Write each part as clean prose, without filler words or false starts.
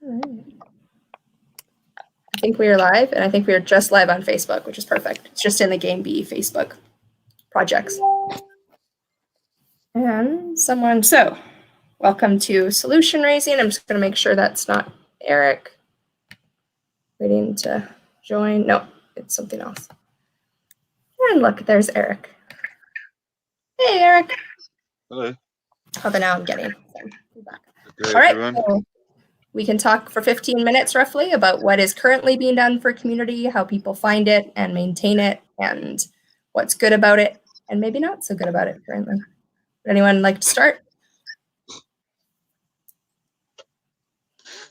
All right. I think we are live, and I think we are just live on Facebook, which is perfect. It's just in the Game B Facebook projects. And so welcome to Solution Raising. I'm just going to make sure that's not Eric. Waiting to join. No, it's something else. And look, there's Eric. Hey, Eric. Hello. Oh, but now I'm getting him back. Okay, all right. everyone. So we can talk for 15 minutes roughly about what is currently being done for community, how people find it and maintain it, and what's good about it, and maybe not so good about it currently. Would anyone like to start?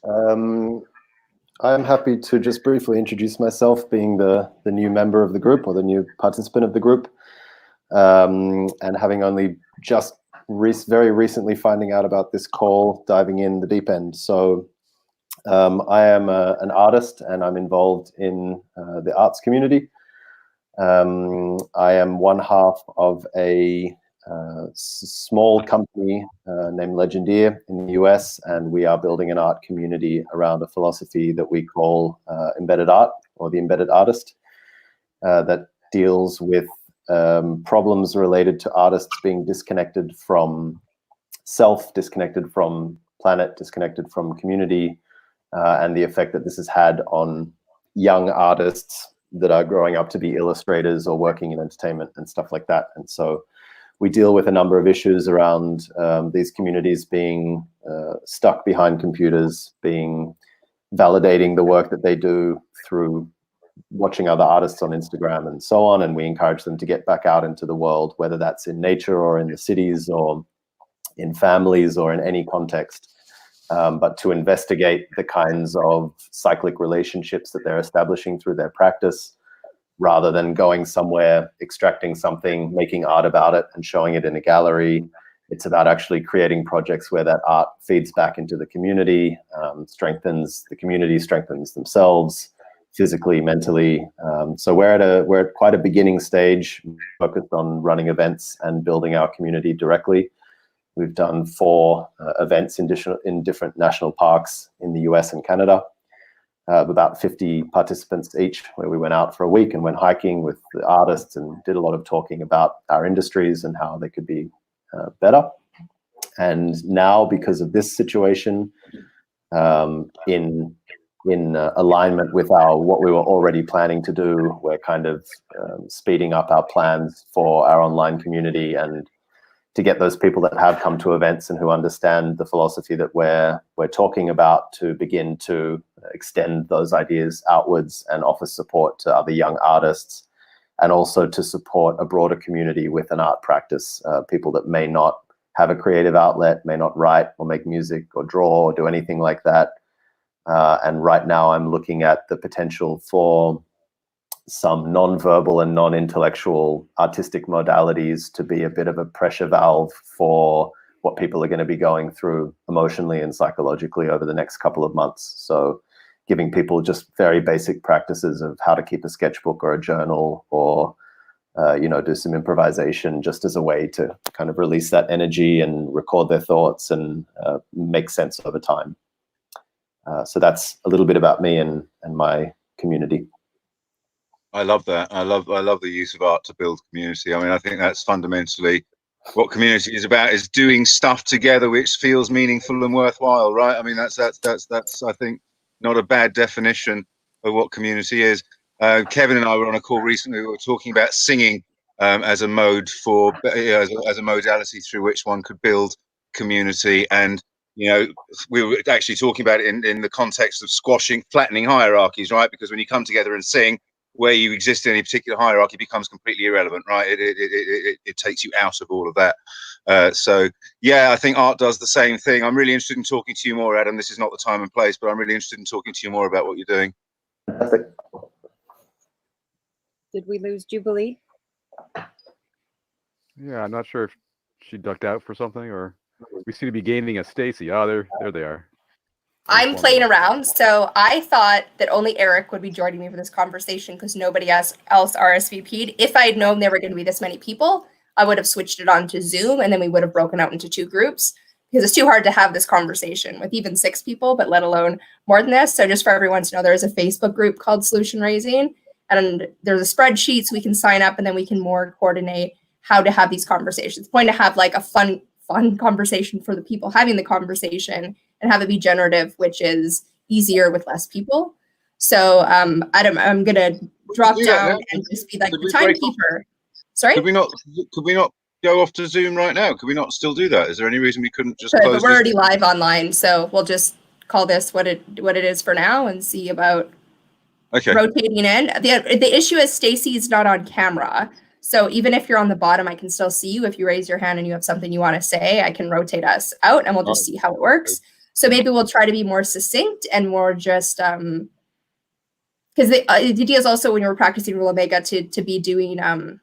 I'm happy to just briefly introduce myself, being the new member of the group, or the new participant of the group, and having only just very recently finding out about this call, diving in the deep end. So I am an artist, and I'm involved in the arts community. I am one half of a small company named Legendeer in the US, and we are building an art community around a philosophy that we call embedded art, or the embedded artist, that deals with problems related to artists being disconnected from self, disconnected from planet, disconnected from community, and the effect that this has had on young artists that are growing up to be illustrators or working in entertainment and stuff like that. And so we deal with a number of issues around these communities being stuck behind computers, validating the work that they do through watching other artists on Instagram and so on. And we encourage them to get back out into the world, whether that's in nature or in the cities or in families or in any context, but to investigate the kinds of cyclic relationships that they're establishing through their practice, rather than going somewhere, extracting something, making art about it and showing it in a gallery. It's about actually creating projects where that art feeds back into the community, strengthens the community, strengthens themselves physically, mentally. So we're at quite a beginning stage, focused on running events and building our community directly. We've done 4 events in different national parks in the US and Canada, about 50 participants each, where we went out for a week and went hiking with the artists and did a lot of talking about our industries and how they could be better. And now, because of this situation, in alignment with what we were already planning to do, we're kind of speeding up our plans for our online community, and to get those people that have come to events and who understand the philosophy that we're talking about, to begin to extend those ideas outwards and offer support to other young artists, and also to support a broader community with an art practice, people that may not have a creative outlet, may not write or make music or draw or do anything like that. And right now I'm looking at the potential for some non-verbal and non-intellectual artistic modalities to be a bit of a pressure valve for what people are going to be going through emotionally and psychologically over the next couple of months. So giving people just very basic practices of how to keep a sketchbook or a journal, or do some improvisation, just as a way to kind of release that energy and record their thoughts and make sense over time. So that's a little bit about me and my community. I love that. I love the use of art to build community. I mean, I think that's fundamentally what community is about, is doing stuff together which feels meaningful and worthwhile, right? I mean, that's I think not a bad definition of what community is. Kevin and I were on a call recently. We were talking about singing as a mode for as a modality through which one could build community, and we were actually talking about it in the context of flattening hierarchies, right? Because when you come together and sing, where you exist in any particular hierarchy becomes completely irrelevant, right? It takes you out of all of that. So yeah, I think art does the same thing. I'm really interested in talking to you more, Adam. This is not the time and place, but I'm really interested in talking to you more about what you're doing. Fantastic. Did we lose Jubilee? Yeah, I'm not sure if she ducked out for something, or we seem to be gaining a Stacy. Oh, there they are. I'm playing around, so I thought that only Eric would be joining me for this conversation because nobody else RSVP'd. If I had known there were going to be this many people, I would have switched it on to Zoom, and then we would have broken out into 2 groups, because it's too hard to have this conversation with even 6 people, but let alone more than this. So just for everyone to know, there is a Facebook group called Solution Raising, and there's a spreadsheet so we can sign up, and then we can more coordinate how to have these conversations. It's going to have like a fun conversation for the people having the conversation and have it be generative, which is easier with less people. So I'm going to drop down and just be like the timekeeper. Sorry? Could we not go off to Zoom right now? Could we not still do that? Is there any reason we couldn't just close but we're this? already live online, so we'll just call this what it is for now and see about rotating in. The issue is Stacy is not on camera. So even if you're on the bottom, I can still see you. If you raise your hand and you have something you want to say, I can rotate us out and we'll just see how it works. So maybe we'll try to be more succinct and more just because the idea is also when you're practicing Rule Omega to be doing a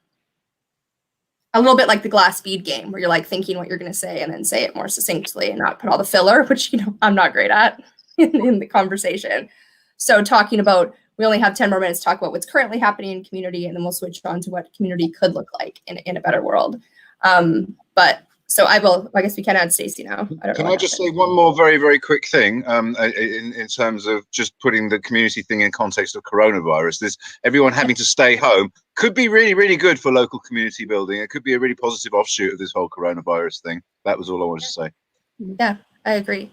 little bit like the glass bead game where you're like thinking what you're going to say and then say it more succinctly and not put all the filler, which, I'm not great at in the conversation. So talking about, we only have 10 more minutes to talk about what's currently happening in community, and then we'll switch on to what community could look like in a better world. But so I guess we can add Stacy now. Can I just say one more very, very quick thing in terms of just putting the community thing in context of coronavirus? Everyone having to stay home could be really, really good for local community building. It could be a really positive offshoot of this whole coronavirus thing. That was all I wanted to say. Yeah, I agree.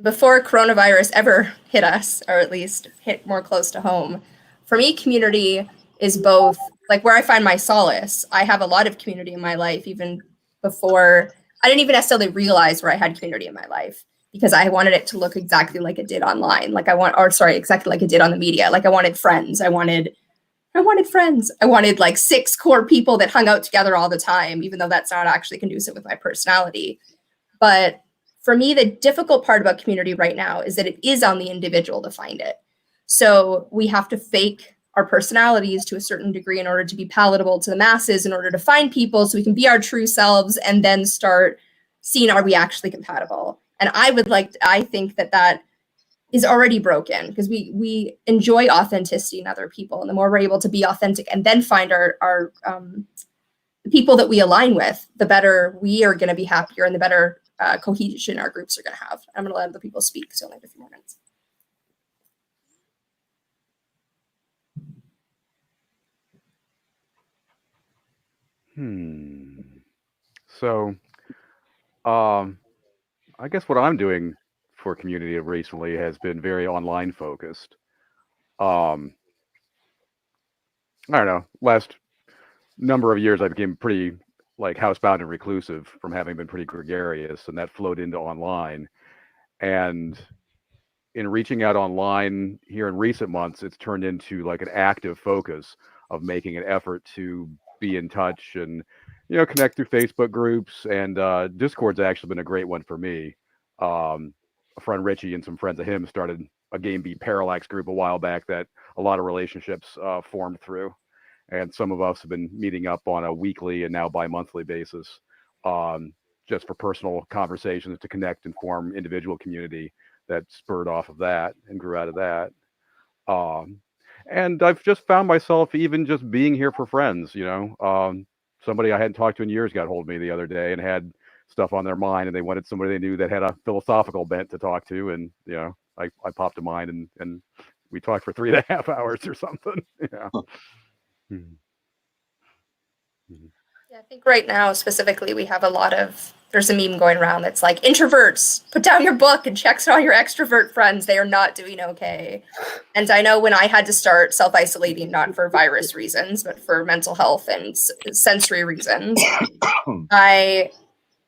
Before coronavirus ever hit us, or at least hit more close to home, for me, community is both like where I find my solace. I have a lot of community in my life, even before I didn't even necessarily realize where I had community in my life, because I wanted it to look exactly like it did online. Exactly like it did on the media. Like I wanted friends. I wanted friends. I wanted like 6 core people that hung out together all the time, even though that's not actually conducive with my personality. But for me, the difficult part about community right now is that it is on the individual to find it. So we have to fake our personalities to a certain degree in order to be palatable to the masses, in order to find people so we can be our true selves and then start seeing, are we actually compatible? And I think that is already broken because we enjoy authenticity in other people. And the more we're able to be authentic and then find our the people that we align with, the better we are going to be happier and the better cohesion our groups are going to have. I'm going to let other people speak, so only have a few more minutes. So, I guess what I'm doing for community recently has been very online focused. I don't know, last number of years I became pretty like housebound and reclusive from having been pretty gregarious, and that flowed into online. And in reaching out online here in recent months, it's turned into like an active focus of making an effort to be in touch and, connect through Facebook groups, and Discord's actually been a great one for me. A friend Richie and some friends of him started a Game Beat Parallax group a while back that a lot of relationships formed through. And some of us have been meeting up on a weekly and now bi-monthly basis just for personal conversations to connect and form individual community that spurred off of that and grew out of that. And I've just found myself even just being here for friends, somebody I hadn't talked to in years got hold of me the other day and had stuff on their mind, and they wanted somebody they knew that had a philosophical bent to talk to. And, I popped a mind and we talked for 3.5 hours or something. Yeah. Yeah, I think right now specifically we have there's a meme going around that's like, introverts, put down your book and check on your extrovert friends. They are not doing okay. And I know when I had to start self-isolating, not for virus reasons, but for mental health and sensory reasons,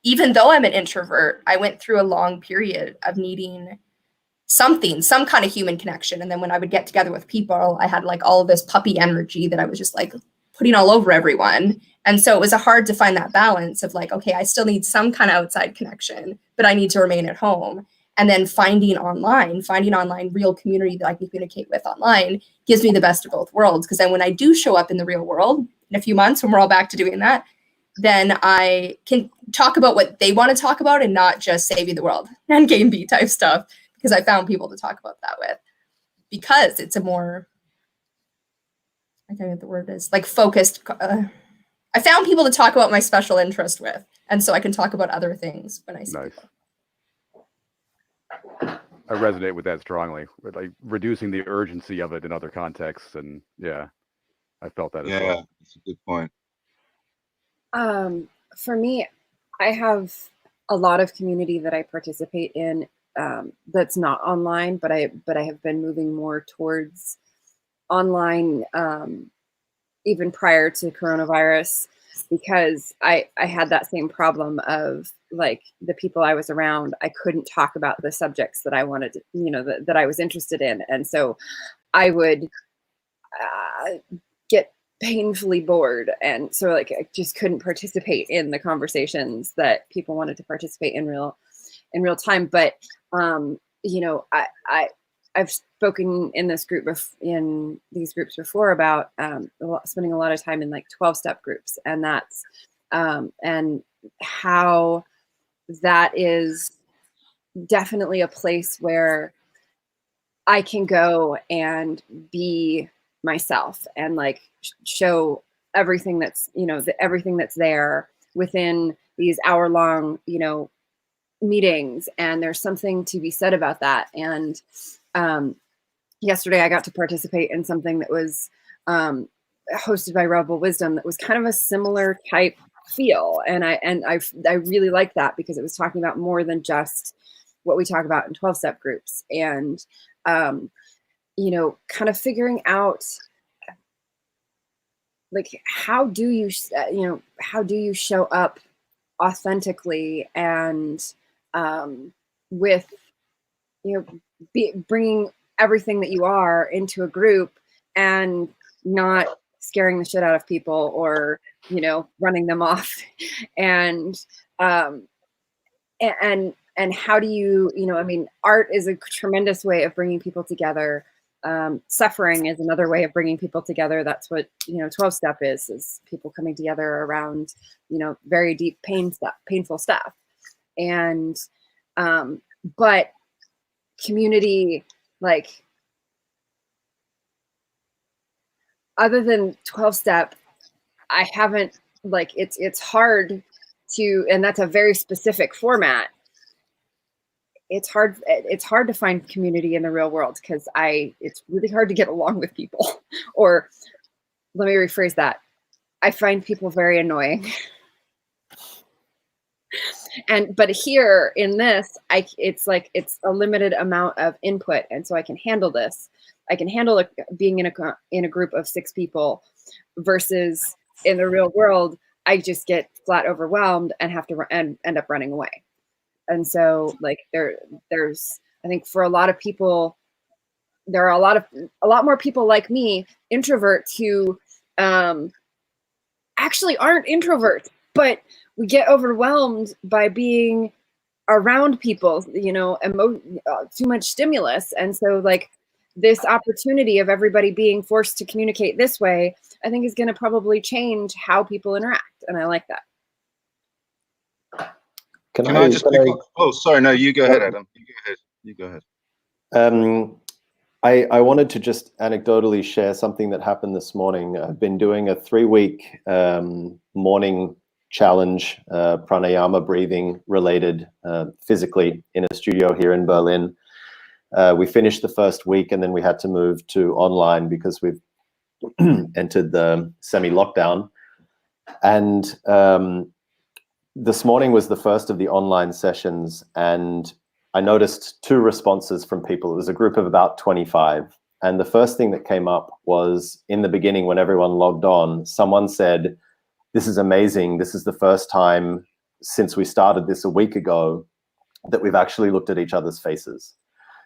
even though I'm an introvert, I went through a long period of needing some kind of human connection. And then when I would get together with people, I had like all of this puppy energy that I was just like putting all over everyone. And so it was hard to find that balance of like, okay, I still need some kind of outside connection, but I need to remain at home. And then finding online real community that I can communicate with online gives me the best of both worlds. Because then when I do show up in the real world in a few months, when we're all back to doing that, then I can talk about what they want to talk about and not just saving the world and Game Beat type stuff. Because I found people to talk about that with, because it's a more, I can't know what the word is, like focused. I found people to talk about my special interest with, and so I can talk about other things when I see people. resonate with that strongly, with like reducing the urgency of it in other contexts. And yeah, I felt that as Yeah, well. that's a good point. For me, I have a lot of community that I participate in that's not online, but I have been moving more towards online even prior to coronavirus, because I had that same problem of like the people I was around, I couldn't talk about the subjects that I wanted to, that I was interested in. And so I would get painfully bored. And so like I just couldn't participate in the conversations that people wanted to participate in real time. But I've spoken in this group in these groups before about spending a lot of time in like 12-step groups, and that's and how that is definitely a place where I can go and be myself and like show everything that's everything that's there within these hour-long meetings. And there's something to be said about that. And yesterday I got to participate in something that was hosted by Rebel Wisdom that was kind of a similar type feel, and I really liked that because it was talking about more than just what we talk about in 12-step groups. And kind of figuring out like how do you show up authentically and with bringing everything that you are into a group and not scaring the shit out of people or running them off. And how do you art is a tremendous way of bringing people together. Suffering is another way of bringing people together. That's what 12-step is people coming together around very deep painful stuff. And but community, like other than 12-step, I haven't it's hard to, and that's a very specific format. It's hard to find community in the real world because it's really hard to get along with people. Or let me rephrase that. I find people very annoying. But here in this, it's a limited amount of input. And so I can handle this. I can handle being in a group of 6 people versus in the real world, I just get flat overwhelmed and have to end up running away. And so like there's, I think for a lot of people, there are a lot more people like me, introverts, who actually aren't introverts, but we get overwhelmed by being around people, too much stimulus. And so like this opportunity of everybody being forced to communicate this way, I think is going to probably change how people interact. And I like that. Can I just oh, sorry, no, you go ahead, Adam. You go ahead. I wanted to just anecdotally share something that happened this morning. I've been doing a 3-week morning challenge, pranayama breathing related, physically in a studio here in Berlin. We finished the first week and then we had to move to online because we've entered the semi-lockdown. And this morning was the first of the online sessions, and I noticed 2 responses from people. It was a group of about 25. And the first thing that came up was in the beginning when everyone logged on, someone said, "This is amazing. This is the first time since we started this a week ago that we've actually looked at each other's faces."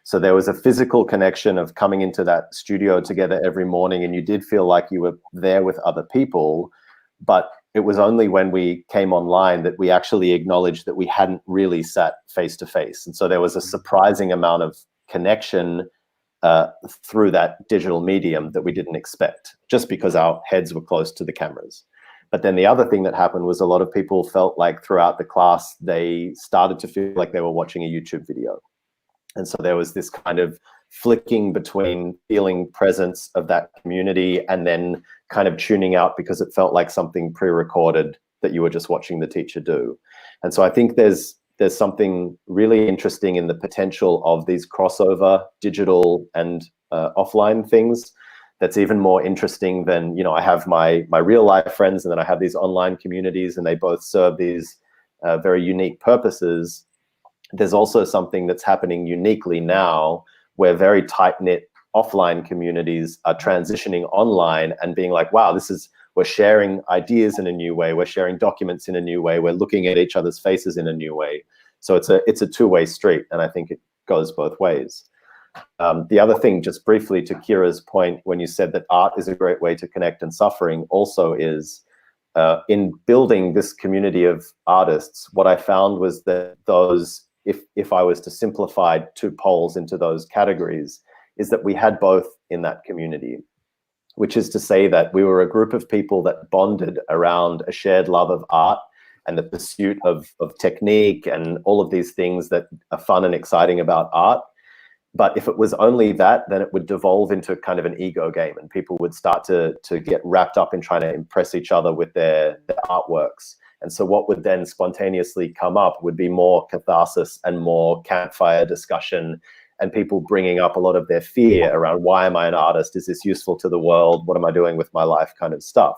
So there was a physical connection of coming into that studio together every morning, and you did feel like you were there with other people, but it was only when we came online that we actually acknowledged that we hadn't really sat face to face. And so there was a surprising amount of connection through that digital medium that we didn't expect, just because our heads were close to the cameras. But then the other thing that happened was a lot of people felt like throughout the class, they started to feel like they were watching a YouTube video. And so there was this kind of flicking between feeling presence of that community and then kind of tuning out because it felt like something pre-recorded that you were just watching the teacher do. And so I think there's there's something really interesting in the potential of these crossover digital and offline things that's even more interesting than, you know, I have my real life friends and then I have these online communities and they both serve these very unique purposes. There's also something that's happening uniquely now where very tight-knit offline communities are transitioning online and being like, wow, we're sharing ideas in a new way, we're sharing documents in a new way, we're looking at each other's faces in a new way. So it's a two-way street, and I think it goes both ways. The other thing, just briefly to Kira's point, when you said that art is a great way to connect and suffering, also is in building this community of artists, what I found was that those, if I was to simplify two poles into those categories, is that we had both in that community, which is to say that we were a group of people that bonded around a shared love of art and the pursuit of technique and all of these things that are fun and exciting about art. But if it was only that, then it would devolve into kind of an ego game, and people would start to get wrapped up in trying to impress each other with their artworks. And so what would then spontaneously come up would be more catharsis and more campfire discussion, and people bringing up a lot of their fear around, why am I an artist? Is this useful to the world? What am I doing with my life, kind of stuff?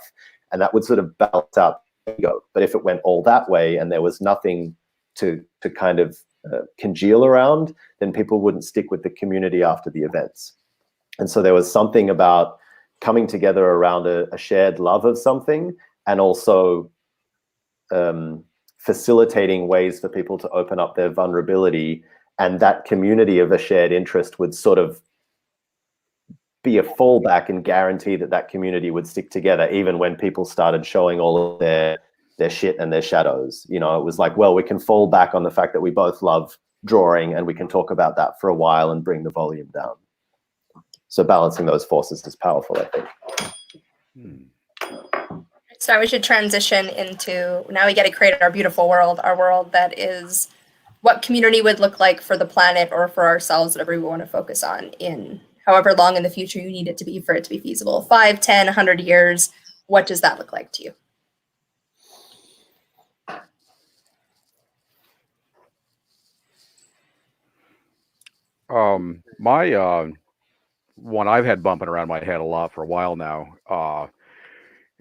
And that would sort of balance out ego. But if it went all that way and there was nothing to kind of congeal around, then people wouldn't stick with the community after the events. And so there was something about coming together around a shared love of something, and also facilitating ways for people to open up their vulnerability, and that community of a shared interest would sort of be a fallback and guarantee that that community would stick together even when people started showing all of their shit and their shadows. You know, it was like, well, we can fall back on the fact that we both love drawing and we can talk about that for a while and bring the volume down. So balancing those forces is powerful, I think. So now we should transition into, now we get to create our beautiful world, our world that is what community would look like for the planet or for ourselves, whatever we want to focus on in however long in the future you need it to be for it to be feasible. 5, 10, 100 years, what does that look like to you? My one I've had bumping around my head a lot for a while now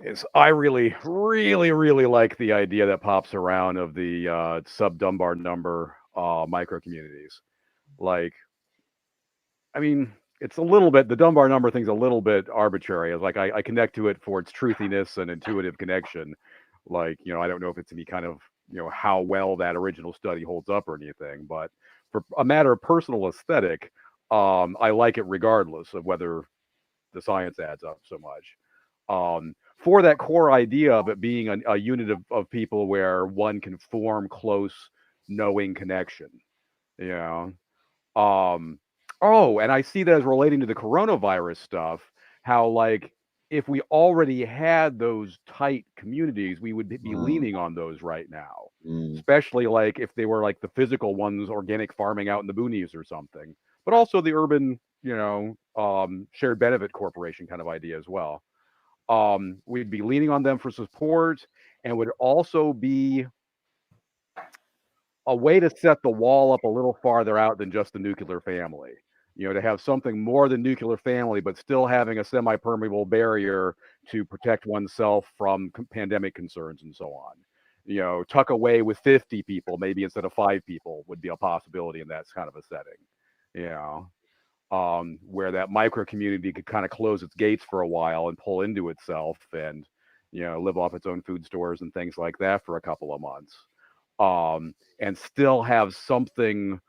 is I really like the idea that pops around of the sub-Dunbar number micro communities. Like, I mean, it's a little bit, the Dunbar number thing's a little bit arbitrary. It's like I connect to it for its truthiness and intuitive connection. Like, you know, I don't know if it's any kind of, you know, how well that original study holds up or anything, but for a matter of personal aesthetic, I like it regardless of whether the science adds up so much. For that core idea of it being a unit of people where one can form close, knowing connection, you know. Oh, and I see that as relating to the coronavirus stuff, how like if we already had those tight communities, we would be leaning on those right now, especially like if they were like the physical ones, organic farming out in the boonies or something, but also the urban, you know, shared benefit corporation kind of idea as well. We'd be leaning on them for support, and would also be a way to set the wall up a little farther out than just the nuclear family. You know, to have something more than nuclear family, but still having a semi-permeable barrier to protect oneself from pandemic concerns and so on. You know, tuck away with 50 people, maybe instead of 5 people, would be a possibility in that kind of a setting. You know, where that micro community could kind of close its gates for a while and pull into itself and, you know, live off its own food stores and things like that for a couple of months. And still have something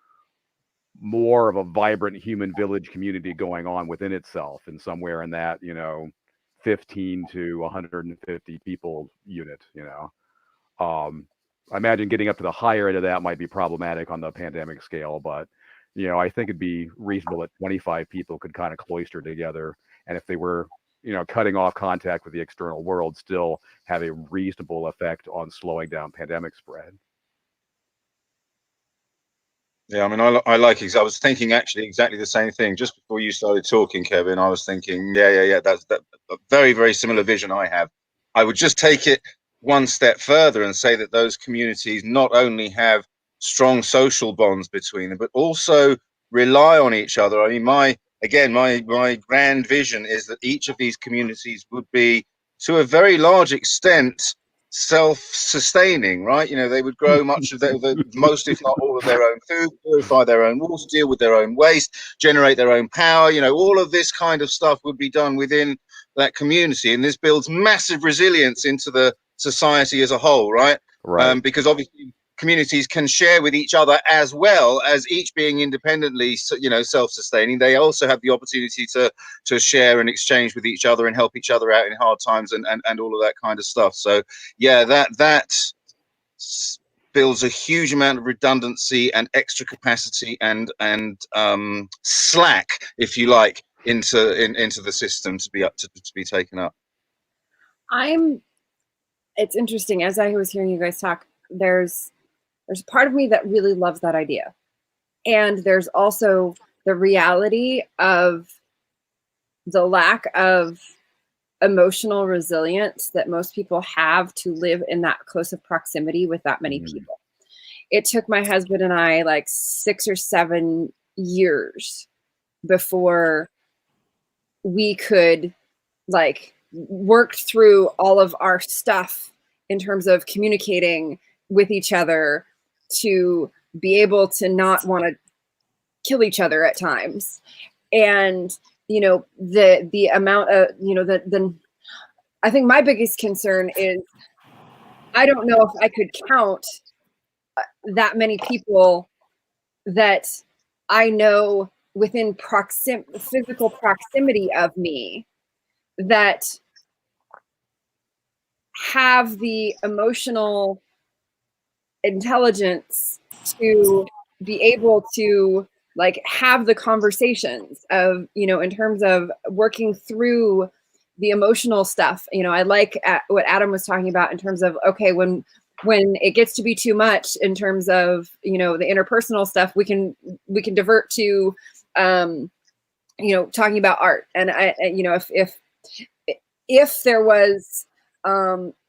more of a vibrant human village community going on within itself, and somewhere in that, you know, 15 to 150 people unit, you know. I imagine getting up to the higher end of that might be problematic on the pandemic scale, but, you know, I think it'd be reasonable that 25 people could kind of cloister together. And if they were, you know, cutting off contact with the external world, still have a reasonable effect on slowing down pandemic spread. Yeah, I mean, I like it. I was thinking actually exactly the same thing just before you started talking, Kevin. I was thinking, yeah, that's a very, very similar vision I have. I would just take it one step further and say that those communities not only have strong social bonds between them, but also rely on each other. I mean, my grand vision is that each of these communities would be, to a very large extent, self-sustaining, right? You know, they would grow much of most, if not all, of their own food, purify their own water, deal with their own waste, generate their own power. You know, all of this kind of stuff would be done within that community, and this builds massive resilience into the society as a whole, right? Right. Because obviously communities can share with each other, as well as each being independently, you know, self-sustaining. They also have the opportunity to share and exchange with each other and help each other out in hard times and all of that kind of stuff. So yeah, that builds a huge amount of redundancy and extra capacity and slack, if you like, into the system to be taken up. It's interesting, as I was hearing you guys talk, there's part of me that really loves that idea. And there's also the reality of the lack of emotional resilience that most people have to live in that close of proximity with that many people. It took my husband and I like 6 or 7 years before we could like work through all of our stuff in terms of communicating with each other to be able to not want to kill each other at times. And, you know, the amount of, you know, I think my biggest concern is I don't know if I could count that many people that I know within physical proximity of me that have the emotional intelligence to be able to like have the conversations of, you know, in terms of working through the emotional stuff. You know, I like what Adam was talking about in terms of, okay, when it gets to be too much in terms of, you know, the interpersonal stuff, we can divert to, you know, talking about art. And you know, if there was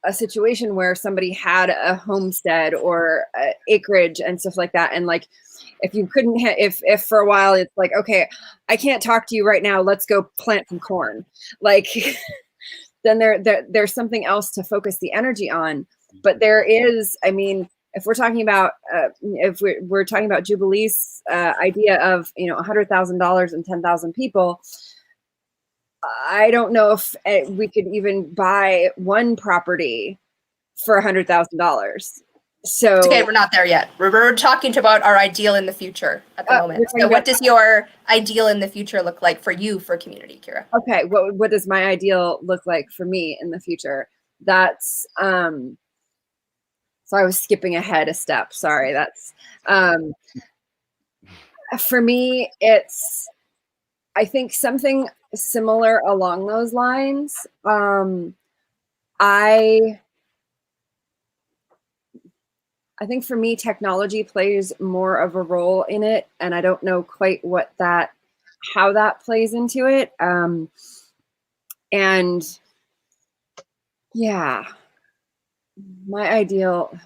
a situation where somebody had a homestead or acreage and stuff like that, and like if you couldn't if for a while it's like, okay, I can't talk to you right now, let's go plant some corn, like then there's something else to focus the energy on. But there is, I mean, if we're talking about if we're talking about Jubilee's idea of, you know, $100,000 and 10,000 people, I don't know if we could even buy one property for $100,000. So Okay, we're not there yet. We're talking about our ideal in the future at the moment. So what does your ideal in the future look like for you, for community, Kira? Okay, what does my ideal look like for me in the future? That's so I was skipping ahead a step. Sorry. That's for me, it's, I think something similar along those lines. I think for me, technology plays more of a role in it, and I don't know quite how that plays into it. And yeah, my ideal,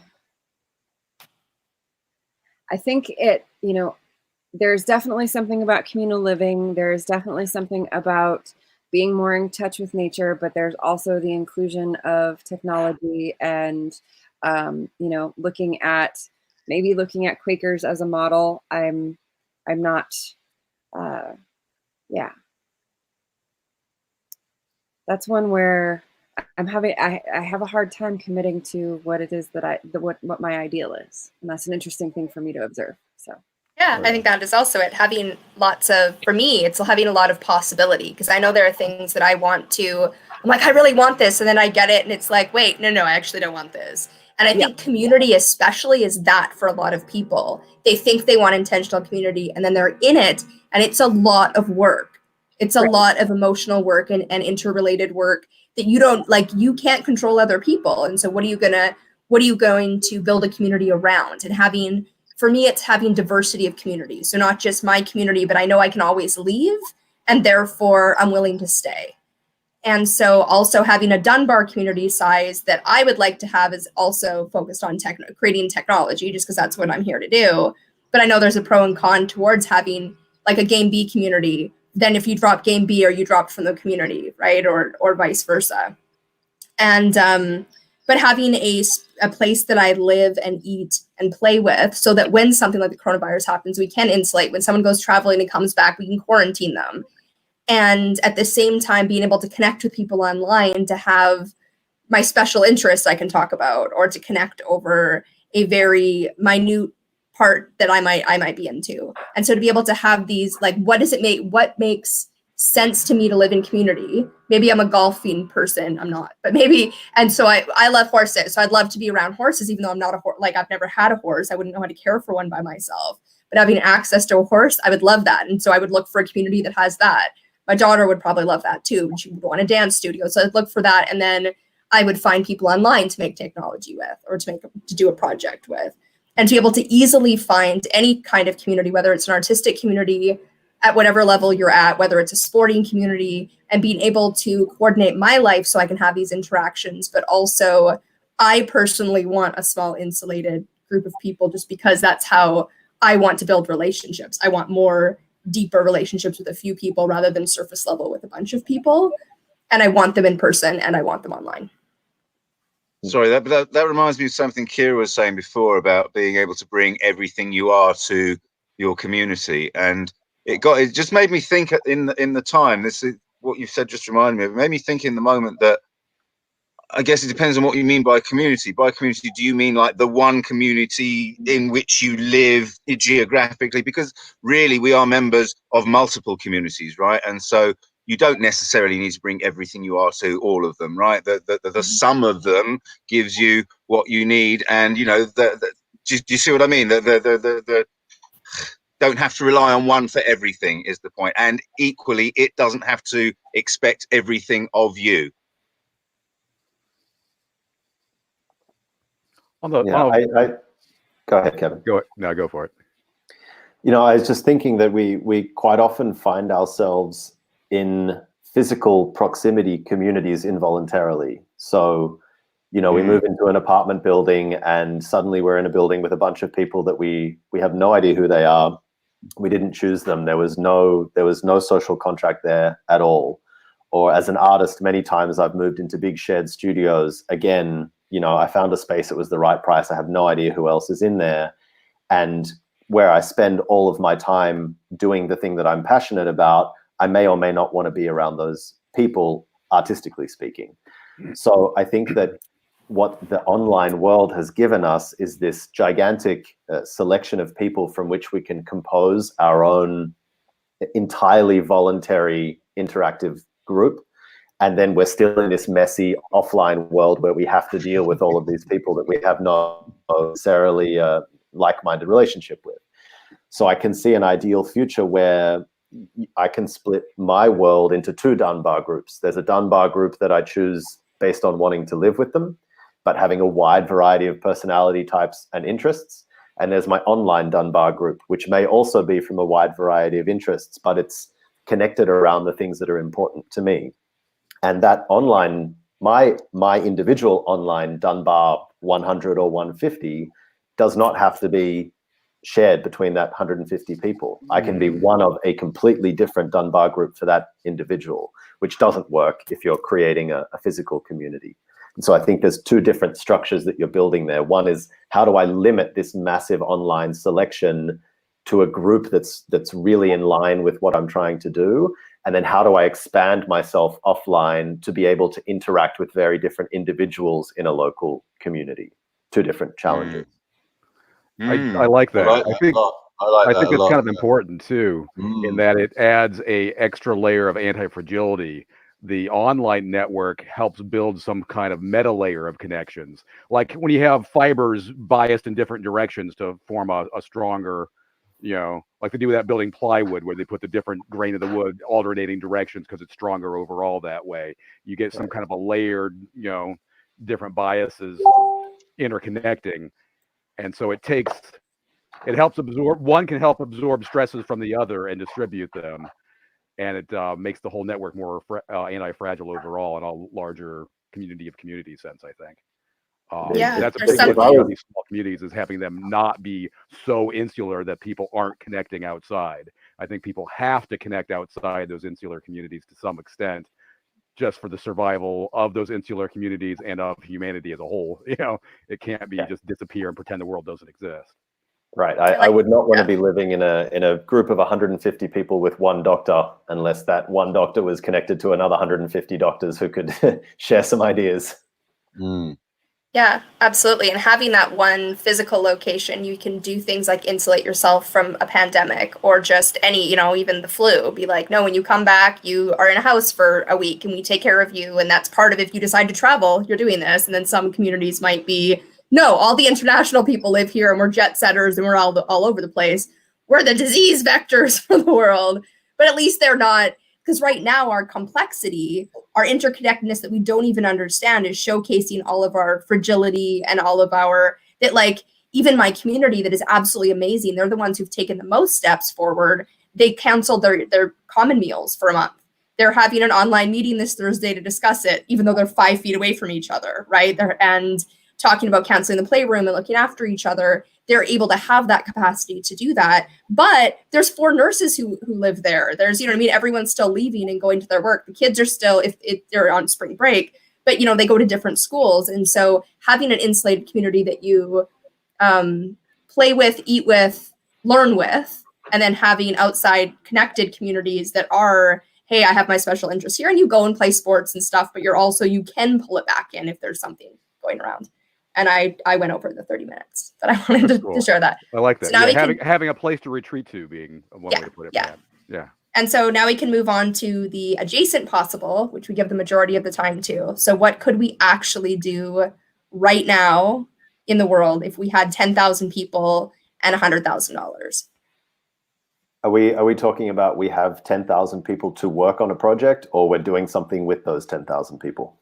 I think it, you know, there's definitely something about communal living. There's definitely something about being more in touch with nature, but there's also the inclusion of technology and, you know, looking at Quakers as a model. I'm not, yeah. That's one where I have a hard time committing to what it is that what my ideal is. And that's an interesting thing for me to observe, so. Yeah, I think that is also it. Having lots of, for me, it's having a lot of possibility, because I know there are things that I want to, I'm like, I really want this. And then I get it and it's like, wait, no, I actually don't want this. And I think community especially is that for a lot of people. They think they want intentional community and then they're in it and it's a lot of work. It's a lot of emotional work and interrelated work that you don't, like, you can't control other people. And so what are you going to build a community around? And for me, it's having diversity of communities. So not just my community, but I know I can always leave and therefore I'm willing to stay. And so also having a Dunbar community size that I would like to have is also focused on creating technology, just because that's what I'm here to do. But I know there's a pro and con towards having like a game B community. Then if you drop game B, or you dropped from the community, right? Or vice versa. And but having a place that I live and eat and play with, so that when something like the coronavirus happens, we can insulate. When someone goes traveling and comes back, we can quarantine them. And at the same time, being able to connect with people online, to have my special interests I can talk about, or to connect over a very minute part that I might be into. And so to be able to have these, like, what makes sense to me to live in community? Maybe I'm a golfing person, I'm not, but maybe. And so I love horses, so I'd love to be around horses, even though I'm not a horse. Like, I've never had a horse, I wouldn't know how to care for one by myself. But having access to a horse, I would love that. And so I would look for a community that has that. My daughter would probably love that too. She would want a dance studio. So I'd look for that. And then I would find people online to make technology with, or to do a project with. And to be able to easily find any kind of community, whether it's an artistic community at whatever level you're at, whether it's a sporting community, and being able to coordinate my life so I can have these interactions. But also, I personally want a small insulated group of people, just because that's how I want to build relationships. I want more deeper relationships with a few people rather than surface level with a bunch of people. And I want them in person, and I want them online. Sorry, that reminds me of something Kira was saying before about being able to bring everything you are to your community, and it just made me think in the time. This is what you said, just reminded me. It made me think in the moment that I guess it depends on what you mean by community. By community, do you mean like the one community in which you live geographically? Because really, we are members of multiple communities, right? And so you don't necessarily need to bring everything you are to all of them, right? The sum of them gives you what you need, and you know, do you see what I mean? The don't have to rely on one for everything is the point, and equally, it doesn't have to expect everything of you. Go ahead, Kevin. Go for it. You know, I was just thinking that we quite often find ourselves in physical proximity communities involuntarily. So, you know, we move into an apartment building, and suddenly we're in a building with a bunch of people that we have no idea who they are. We didn't choose them. There was no social contract there at all. Or as an artist, many times I've moved into big shared studios. Again, you know, I found a space that was the right price. I have no idea who else is in there. And where I spend all of my time doing the thing that I'm passionate about, I may or may not want to be around those people, artistically speaking. So I think that what the online world has given us is this gigantic selection of people from which we can compose our own entirely voluntary interactive group. And then we're still in this messy offline world where we have to deal with all of these people that we have not necessarily a like-minded relationship with. So I can see an ideal future where I can split my world into two Dunbar groups. There's a Dunbar group that I choose based on wanting to live with them, but having a wide variety of personality types and interests. And there's my online Dunbar group, which may also be from a wide variety of interests, but it's connected around the things that are important to me. And that online, my individual online Dunbar 100 or 150 does not have to be shared between that 150 people. I can be one of a completely different Dunbar group for that individual, which doesn't work if you're creating a physical community. And so I think there's two different structures that you're building there. One is, how do I limit this massive online selection to a group that's really in line with what I'm trying to do? And then how do I expand myself offline to be able to interact with very different individuals in a local community? Two different challenges. I like that. I think it's it's kind of important too, in that it adds a extra layer of anti-fragility. The online network helps build some kind of meta layer of connections. Like when you have fibers biased in different directions to form a stronger, you know, like they do with that building plywood, where they put the different grain of the wood alternating directions because it's stronger overall that way. You get some kind of a layered, you know, different biases interconnecting. And so it helps absorb, one can help absorb stresses from the other and distribute them. and it makes the whole network more anti-fragile overall in a larger community of community sense, I think. Yeah, that's a there's big thing something- about these small communities, is having them not be so insular that people aren't connecting outside. I think people have to connect outside those insular communities to some extent, just for the survival of those insular communities and of humanity as a whole. You know, it can't be just disappear and pretend the world doesn't exist. Right. I would not want to be living in a group of 150 people with one doctor, unless that one doctor was connected to another 150 doctors who could share some ideas. Yeah, absolutely. And having that one physical location, you can do things like insulate yourself from a pandemic or just any, even the flu. Be like, no, when you come back, you are in a house for a week and we take care of you. And that's part of, if you decide to travel, you're doing this. And then some communities might be, no, all the international people live here and we're jet setters and we're all over the place. We're the disease vectors for the world. But at least they're not, because right now our complexity, our interconnectedness that we don't even understand is showcasing all of our fragility and all of our, that like, even my community that is absolutely amazing, they're the ones who've taken the most steps forward. They canceled their common meals for a month. They're having an online meeting this Thursday to discuss it, even though they're 5 feet away from each other, right? And talking about canceling the playroom and looking after each other. They're able to have that capacity to do that. But there's 4 nurses who live there. There's, everyone's still leaving and going to their work. The kids are still, if they're on spring break, but, they go to different schools. And so having an insulated community that you play with, eat with, learn with, and then having outside connected communities that are, hey, I have my special interest here, and you go and play sports and stuff, but you can pull it back in if there's something going around. And I went over the 30 minutes, but I wanted to share that. I like that. So now having a place to retreat to being one way to put it. Yeah. And so now we can move on to the adjacent possible, which we give the majority of the time to. So what could we actually do right now in the world if we had 10,000 people and $100,000? Are we talking about we have 10,000 people to work on a project, or we're doing something with those 10,000 people?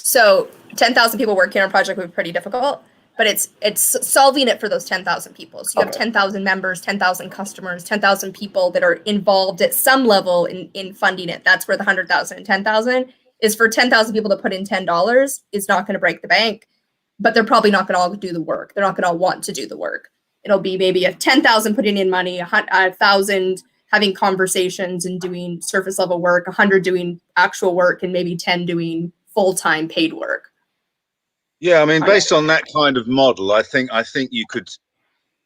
So 10,000 people working on a project would be pretty difficult, but it's solving it for those 10,000 people. So you have 10,000 members, 10,000 customers, 10,000 people that are involved at some level in funding it. That's where the 100,000 and 10,000 is. For 10,000 people to put in $10 is not going to break the bank, but they're probably not going to all do the work. They're not going to all want to do the work. It'll be maybe 10,000 putting in money, 1,000 having conversations and doing surface level work, 100 doing actual work, and maybe 10 doing full-time paid work. Yeah, I mean, based on that kind of model, I think you could,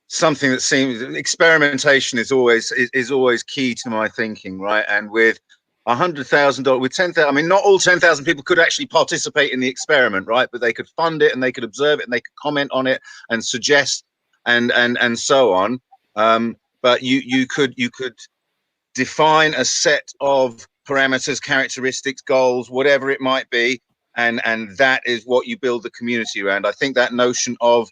something that seems, experimentation is always key to my thinking, right? And with $100,000, with 10,000, I mean, not all 10,000 people could actually participate in the experiment, right? But they could fund it and they could observe it and they could comment on it and suggest and so on. But you could define a set of parameters, characteristics, goals, whatever it might be, and that is what you build the community around. I think that notion of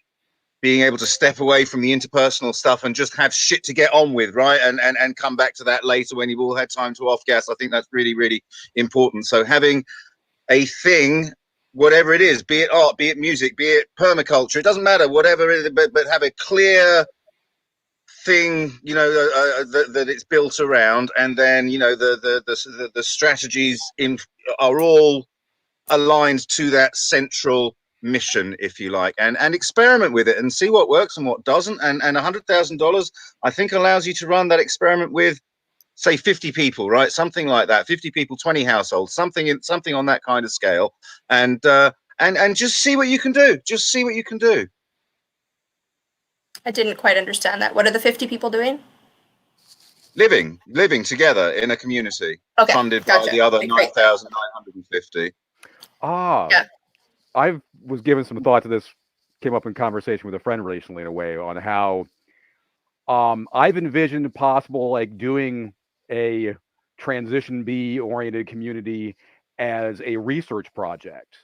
being able to step away from the interpersonal stuff and just have shit to get on with, right, and come back to that later when you've all had time to off gas, I think that's really, really important. So having a thing, whatever it is, be it art, be it music, be it permaculture, it doesn't matter, whatever it is, but have a clear thing, that it's built around, and then the strategies are all aligned to that central mission, if you like, and experiment with it and see what works and what doesn't. And $100,000 I think allows you to run that experiment with, say, 50 people, right? Something like that, 50 people, 20 households, something on that kind of scale, and just see what you can do. Just see what you can do. I didn't quite understand that. What are the 50 people doing? Living together in a community, funded gotcha. by the other 9,950. Yeah. I was given some thought to this, came up in conversation with a friend recently in a way, on how I've envisioned possible, like, doing a transition B oriented community as a research project,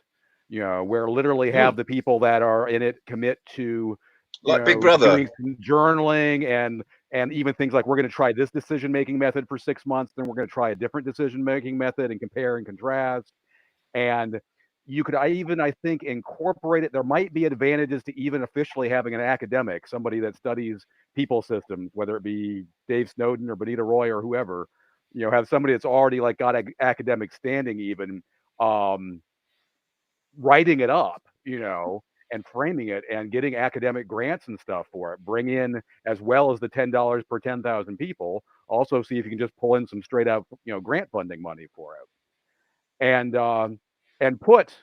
where literally have the people that are in it commit to, like Big Brother, doing some journaling and even things like, we're going to try this decision making method for 6 months, then we're going to try a different decision making method and compare and contrast. And you could I think incorporate it. There might be advantages to even officially having an academic, somebody that studies people systems, whether it be Dave Snowden or Benita Roy or whoever, have somebody that's already like got academic standing even writing it up, and framing it and getting academic grants and stuff for it. Bring in, as well as the $10 per 10,000 people, also see if you can just pull in some straight up, grant funding money for it. And put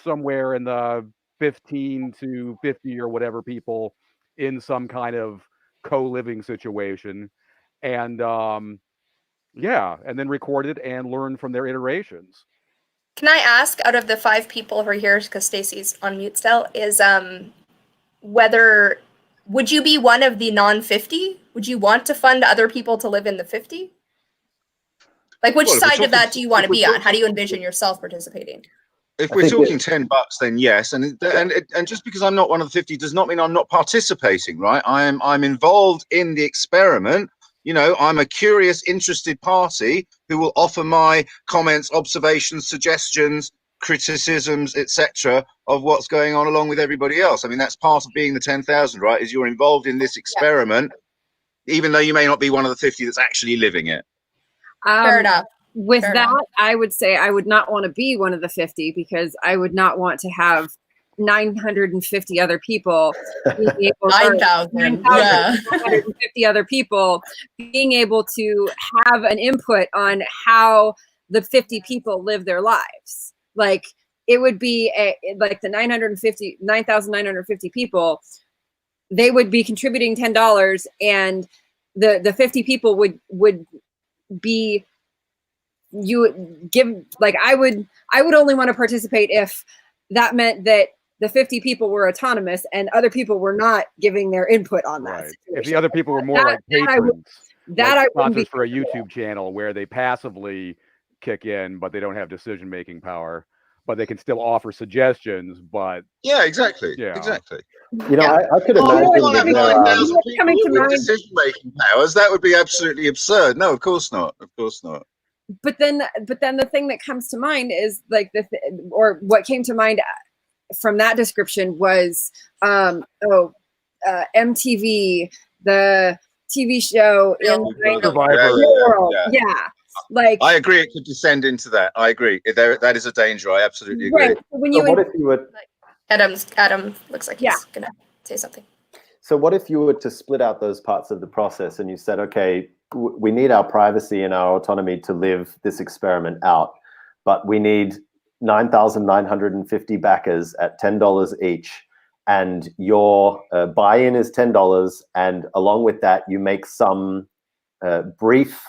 somewhere in the 15 to 50 or whatever people in some kind of co-living situation. And and then record it and learn from their iterations. Can I ask, out of the 5 people who are here, because Stacy's on mute still, is whether would you be one of the non-50? Would you want to fund other people to live in the 50? Like, which side of that do you want to be on? How do you envision yourself participating? If we're talking $10, then yes, and just because I'm not one of the 50 does not mean I'm not participating, right? I'm involved in the experiment. I'm a curious, interested party who will offer my comments, observations, suggestions, criticisms, etc., of what's going on along with everybody else. I mean, that's part of being the 10,000, right? Is you're involved in this experiment, even though you may not be one of the 50 that's actually living it. Fair enough. With that, I would say I would not want to be one of the 50 because I would not want to have 950 other people being able 950 other people being able to have an input on how the 50 people live their lives. Like, it would be like the 9,950 people, they would be contributing $10, and the 50 people would be, you would give, like, I would only want to participate if that meant that the 50 people were autonomous and other people were not giving their input on that. Right. If the other people were more like patrons, sponsors for a YouTube channel where they passively kick in, but they don't have decision-making power, but they can still offer suggestions. But yeah, exactly. Yeah, exactly. I could imagine decision-making powers. That would be absolutely absurd. No, of course not. Of course not. But then the thing that comes to mind is like or what came to mind from that description was MTV, the TV show in the world. Yeah. Like, I agree, it could descend into that. I agree. That is a danger. I absolutely agree. Right. What if you would? Adam looks like he's gonna say something. So what if you were to split out those parts of the process and you said, okay, we need our privacy and our autonomy to live this experiment out, but we need 9,950 backers at $10 each, and your buy-in is $10, and along with that, you make some brief,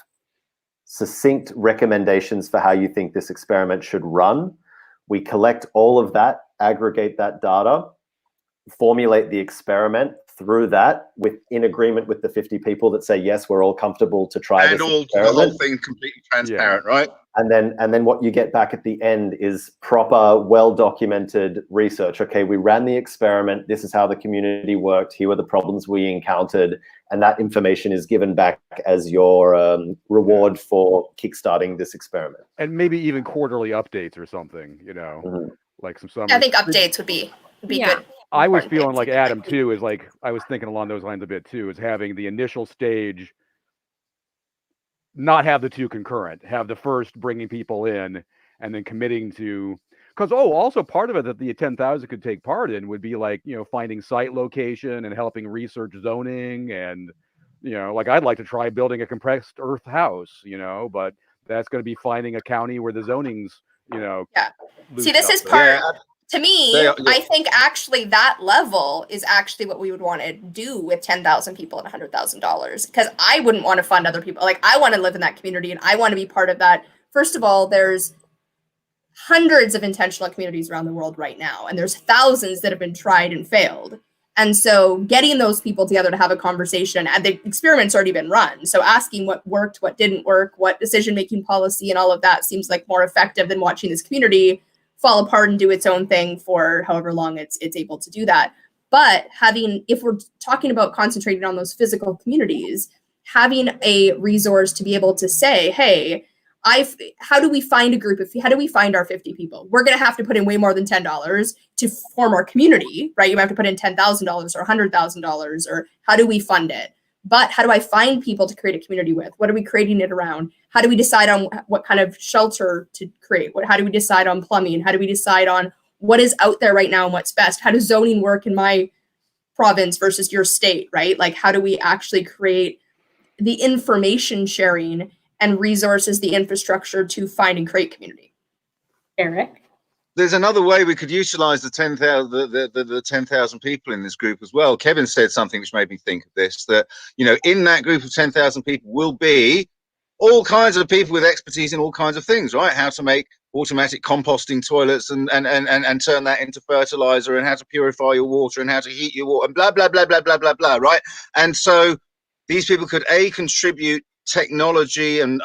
succinct recommendations for how you think this experiment should run. We collect all of that, aggregate that data, formulate the experiment through that in agreement with the 50 people that say, yes, we're all comfortable to try this experiment. The whole thing completely transparent, right? And then what you get back at the end is proper, well-documented research. Okay, we ran the experiment. This is how the community worked. Here were the problems we encountered. And that information is given back as your reward for kickstarting this experiment. And maybe even quarterly updates or something, like some summary. I think updates would be good. I was feeling like Adam too, is like, I was thinking along those lines a bit too, is having the initial stage, not have the two concurrent, have the first bringing people in and then committing to, because also part of it that the 10,000 could take part in would be like, finding site location and helping research zoning. And, like, I'd like to try building a compressed earth house, but that's going to be finding a county where the zoning's, See, this is part, to me, I think actually that level is actually what we would want to do with 10,000 people and $100,000, because I wouldn't want to fund other people. Like, I want to live in that community and I want to be part of that. First of all, there's hundreds of intentional communities around the world right now, and there's thousands that have been tried and failed. And so getting those people together to have a conversation, and the experiment's already been run. So asking what worked, what didn't work, what decision-making policy and all of that seems like more effective than watching this community fall apart and do its own thing for however long it's able to do that. But if we're talking about concentrating on those physical communities, having a resource to be able to say, hey, how do we find a group how do we find our 50 people? We're going to have to put in way more than $10 to form our community, right? You have to put in $10,000 or $100,000, or how do we fund it? but how do I find people to create a community with? What are we creating it around? How do we decide on what kind of shelter to create? How do we decide on plumbing? How do we decide on what is out there right now and what's best? How does zoning work in my province versus your state, right? Like, how do we actually create the information sharing and resources, the infrastructure to find and create community? Eric? There's another way we could utilize the 10,000 the 10,000 people in this group as well. Kevin said something which made me think of this, that, you know, in that group of 10,000 people will be all kinds of people with expertise in all kinds of things, right? How to make automatic composting toilets and turn that into fertilizer, and how to purify your water, and how to heat your water, and blah, blah, blah, blah, blah, blah, blah, right? And so these people could contribute technology and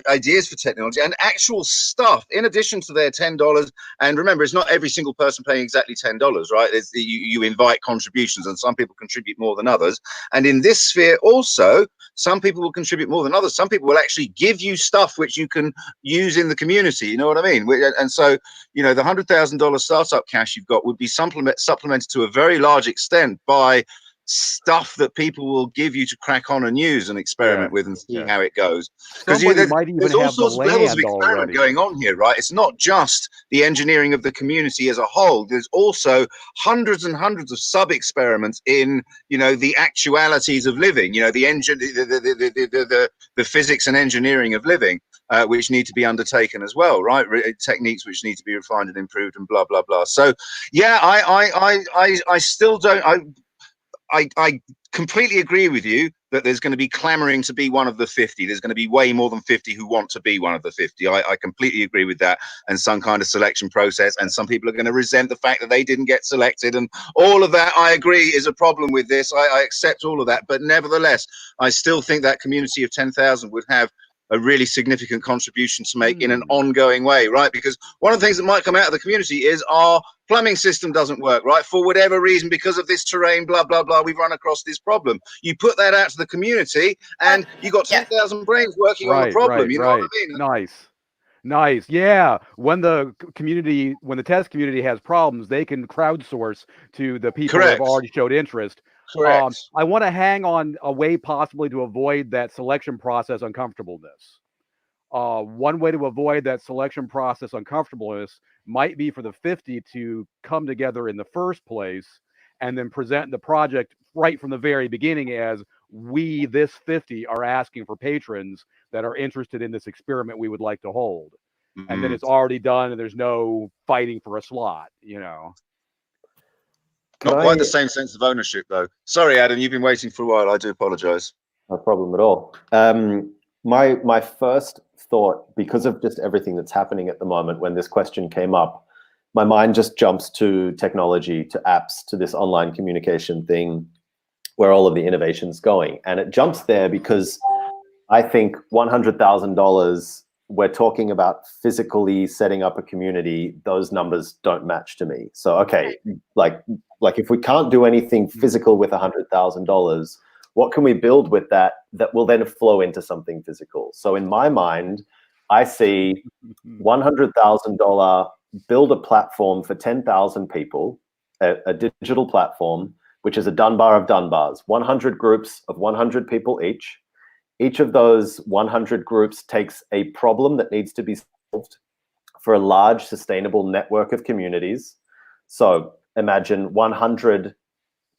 ideas for technology and actual stuff in addition to their $10. And remember, it's not every single person paying exactly $10, right? You invite contributions, and some people contribute more than others. And in this sphere also, some people will contribute more than others. Some people will actually give you stuff which you can use in the community. You know what I mean? And so, you know, the $100,000 startup cash you've got would be supplemented to a very large extent by stuff that people will give you to crack on and use and experiment with and see how it goes. Because there's all sorts of levels of experiment going on here, right? It's not just the engineering of the community as a whole. There's also hundreds and hundreds of sub-experiments in, you know, the actualities of living, you know, the physics and engineering of living, which need to be undertaken as well, right? Techniques which need to be refined and improved and blah, blah, blah. So, yeah, I still don't... I completely agree with you that there's going to be clamoring to be one of the 50. There's going to be way more than 50 who want to be one of the 50. I completely agree with that, and some kind of selection process. And some people are going to resent the fact that they didn't get selected, and all of that. I agree is a problem with this. I accept all of that, but nevertheless, I still think that community of 10,000 would have a really significant contribution to make in an ongoing way, right? Because one of the things that might come out of the community is our plumbing system doesn't work, right? For whatever reason, because of this terrain, blah, blah, blah, we've run across this problem. You put that out to the community and you got 10,000 brains working on the problem. You know what I mean? Nice. Yeah. When the test community has problems, they can crowdsource to the people who have already showed interest. Correct. I want to hang on a way possibly to avoid that selection process uncomfortableness. One way to avoid that selection process uncomfortableness might be for the 50 to come together in the first place and then present the project right from the very beginning as we, this 50, are asking for patrons that are interested in this experiment we would like to hold. Mm-hmm. And then it's already done and there's no fighting for a slot, you know. Not quite the same sense of ownership, though. Sorry, Adam, you've been waiting for a while. I do apologize. No problem at all. My first thought, because of just everything that's happening at the moment, when this question came up, my mind just jumps to technology, to apps, to this online communication thing where all of the innovation's going. And it jumps there because I think $100,000, we're talking about physically setting up a community, those numbers don't match to me. So, okay, like if we can't do anything physical with $100,000, what can we build with that will then flow into something physical? So in my mind, I see $100,000 build a platform for 10,000 people, a digital platform, which is a Dunbar of Dunbars, 100 groups of 100 people each. Each of those 100 groups takes a problem that needs to be solved for a large sustainable network of communities. So imagine 100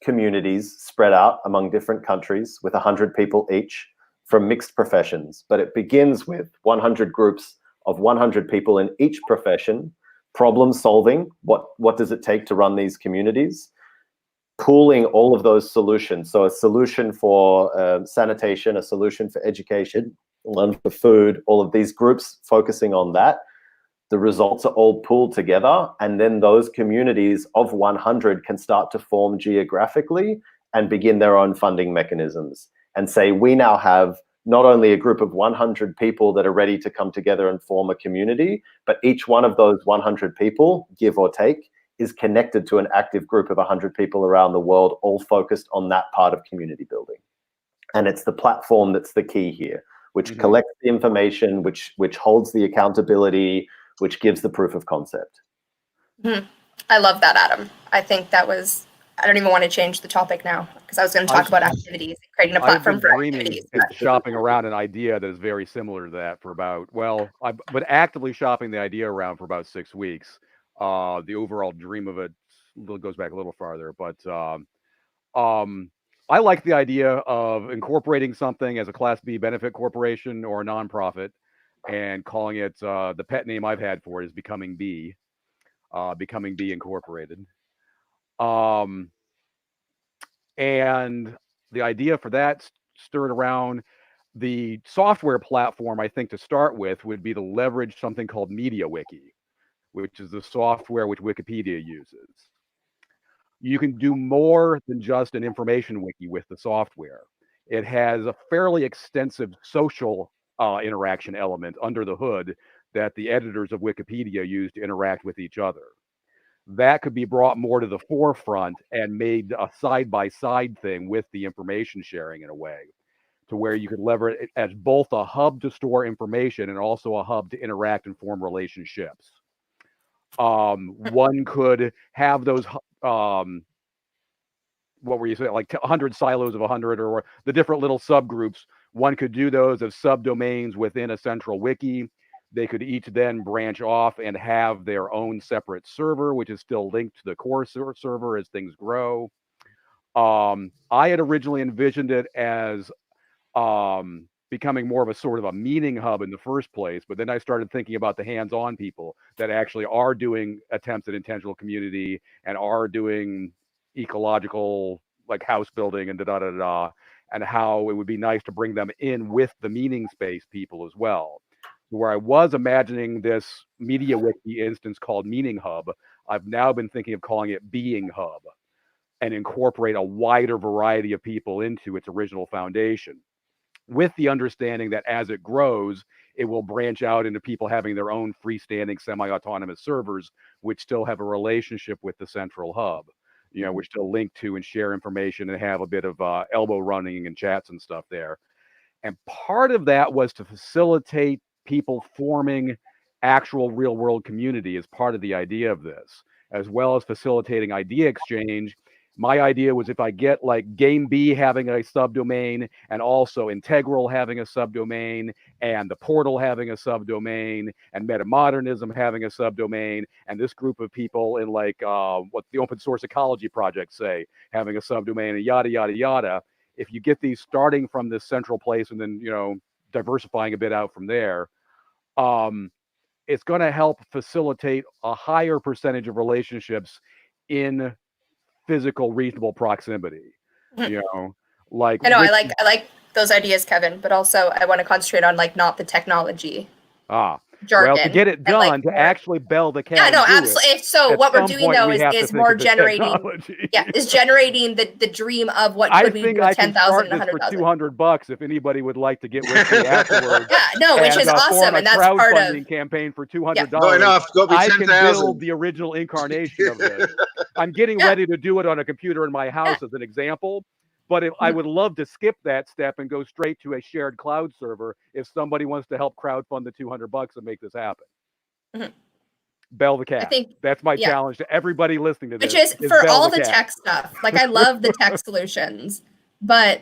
communities spread out among different countries with 100 people each from mixed professions. But it begins with 100 groups of 100 people in each profession, problem solving. What does it take to run these communities? Pooling all of those solutions. So a solution for sanitation, a solution for education, one for food, all of these groups focusing on that. The results are all pooled together, and then those communities of 100 can start to form geographically and begin their own funding mechanisms and say, we now have not only a group of 100 people that are ready to come together and form a community, but each one of those 100 people, give or take, is connected to an active group of 100 people around the world, all focused on that part of community building. And it's the platform that's the key here, which collects the information, which holds the accountability, which gives the proof of concept. I love that, Adam. I think that was I don't even want to change the topic now because I was going to talk about activities, creating a I've platform been for dreaming activities. and shopping around an idea that is very similar to that for about, well, I've been actively shopping the idea around for about 6 weeks. The overall dream of it goes back a little farther, but I like the idea of incorporating something as a Class B benefit corporation or a nonprofit and calling it, the pet name I've had for it is Becoming B Incorporated. And the idea for that stirred around the software platform. I think to start with would be to leverage something called MediaWiki, which is the software which Wikipedia uses. You can do more than just an information wiki with the software. It has a fairly extensive social interaction element under the hood that the editors of Wikipedia use to interact with each other. That could be brought more to the forefront and made a side-by-side thing with the information sharing in a way, to where you could leverage it as both a hub to store information and also a hub to interact and form relationships. One could have those, what were you saying, like 100 silos of 100, or the different little subgroups. One could do those as subdomains within a central wiki. They could each then branch off and have their own separate server, which is still linked to the core server as things grow. I had originally envisioned it as becoming more of a sort of a meeting hub in the first place, but then I started thinking about the hands-on people that actually are doing attempts at intentional community and are doing ecological, like house building and da-da-da-da, and how it would be nice to bring them in with the meeting space people as well. Where I was imagining this MediaWiki instance called Meaning Hub, I've now been thinking of calling it Being Hub and incorporate a wider variety of people into its original foundation, with the understanding that as it grows, it will branch out into people having their own freestanding semi-autonomous servers, which still have a relationship with the central hub, you know, which still link to and share information and have a bit of elbow running and chats and stuff there. And part of that was to facilitate people forming actual real world community as part of the idea of this, as well as facilitating idea exchange. My idea was if I get like Game B having a subdomain and also Integral having a subdomain and the Portal having a subdomain and Metamodernism having a subdomain and this group of people in like what the open source ecology project say having a subdomain and yada, yada, yada. If you get these starting from this central place and then, you know, diversifying a bit out from there, it's going to help facilitate a higher percentage of relationships in physical reasonable proximity. You know, like I know I like those ideas, Kevin, but also I want to concentrate on like not the technology jargon. Well, to get it done, like to actually bell the cat. Yeah, no, absolutely. So what we're doing though is more generating. Yeah, is generating the dream of what could we do with 10,000 and 100,000 for $200 if anybody would like to get with me afterwards. Yeah, no, which is awesome, and that's part of campaign for $200. Yeah. Not enough. Got to be 10,000. I can build the original incarnation of this. I'm getting ready to do it on a computer in my house as an example. But I would love to skip that step and go straight to a shared cloud server if somebody wants to help crowdfund the $200 and make this happen. Bell the cat. That's my challenge to everybody listening to this. Which is for all the tech stuff. Like I love the tech solutions, but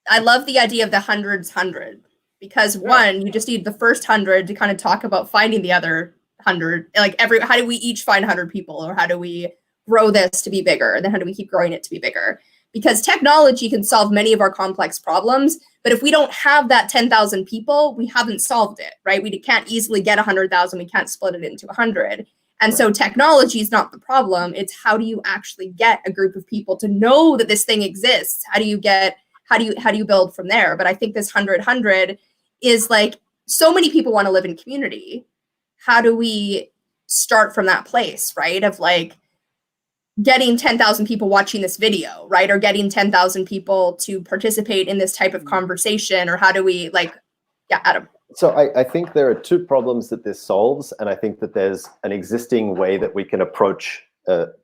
I love the idea of the hundreds 100 because one, you just need the first 100 to kind of talk about finding the other 100. Like how do we each find 100 people, or how do we grow this to be bigger, and then how do we keep growing it to be bigger? Because technology can solve many of our complex problems, but if we don't have that 10,000 people, we haven't solved it, right? We can't easily get 100,000. We can't split it into 100. And so technology is not the problem. It's how do you actually get a group of people to know that this thing exists? How do you build from there? But I think this 100 is like, so many people want to live in community. How do we start from that place, right? Of like, getting 10,000 people watching this video, right? Or getting 10,000 people to participate in this type of conversation, or how do we Adam? So I think there are two problems that this solves, and I think that there's an existing way that we can approach